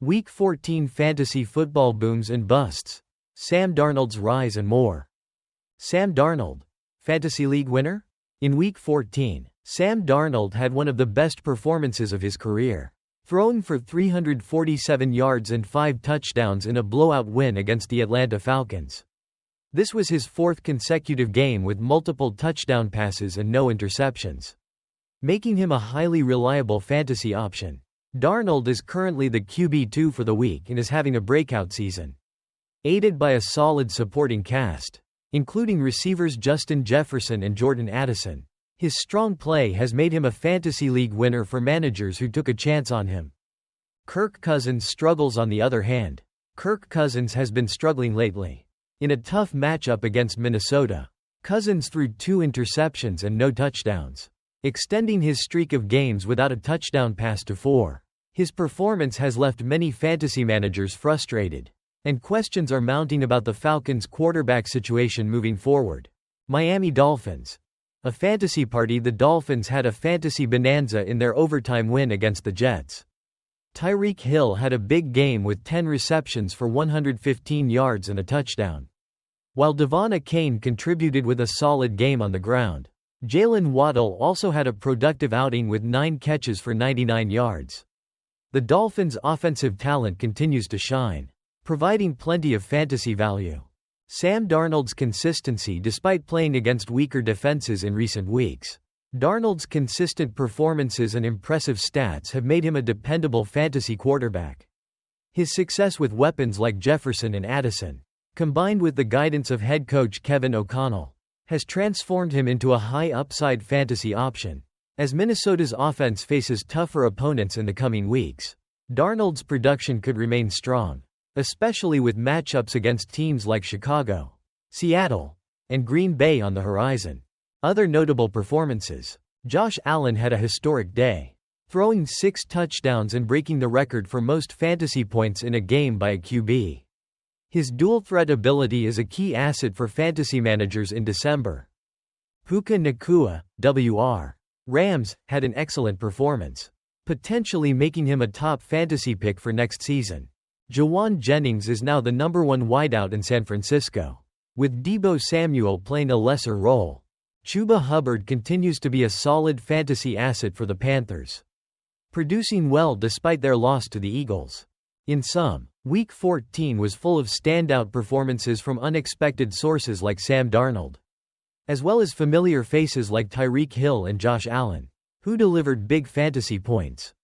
Week 14 Fantasy Football Booms and Busts, Sam Darnold's Rise and more. Sam Darnold, Fantasy League winner? In Week 14, Sam Darnold had one of the best performances of his career, throwing for 347 yards and 5 touchdowns in a blowout win against the Atlanta Falcons. This was his fourth consecutive game with multiple touchdown passes and no interceptions, making him a highly reliable fantasy option. Darnold is currently the QB2 for the week and is having a breakout season, aided by a solid supporting cast, including receivers Justin Jefferson and Jordan Addison. His strong play has made him a fantasy league winner for managers who took a chance on him. Kirk Cousins struggles on the other hand. Kirk Cousins has been struggling lately. In a tough matchup against Minnesota, Cousins threw 2 interceptions and no touchdowns, extending his streak of games without a touchdown pass to 4. His performance has left many fantasy managers frustrated, and questions are mounting about the Falcons' quarterback situation moving forward. Miami Dolphins. A fantasy party. The Dolphins had a fantasy bonanza in their overtime win against the Jets. Tyreek Hill had a big game with 10 receptions for 115 yards and a touchdown, while Achane contributed with a solid game on the ground. Jalen Waddle also had a productive outing with 9 catches for 99 yards. The Dolphins' offensive talent continues to shine, providing plenty of fantasy value. Sam Darnold's consistency despite playing against weaker defenses in recent weeks. Darnold's consistent performances and impressive stats have made him a dependable fantasy quarterback. His success with weapons like Jefferson and Addison, combined with the guidance of head coach Kevin O'Connell, has transformed him into a high-upside fantasy option. As Minnesota's offense faces tougher opponents in the coming weeks, Darnold's production could remain strong, especially with matchups against teams like Chicago, Seattle, and Green Bay on the horizon. Other notable performances. Josh Allen had a historic day, throwing 6 touchdowns and breaking the record for most fantasy points in a game by a QB. His dual-threat ability is a key asset for fantasy managers in December. Puka Nacua, Wr. Rams, had an excellent performance, potentially making him a top fantasy pick for next season. Jawan Jennings is now the #1 wideout in San Francisco, with Deebo Samuel playing a lesser role. Chuba Hubbard continues to be a solid fantasy asset for the Panthers, producing well despite their loss to the Eagles. In sum, Week 14 was full of standout performances from unexpected sources like Sam Darnold, as well as familiar faces like Tyreek Hill and Josh Allen, who delivered big fantasy points.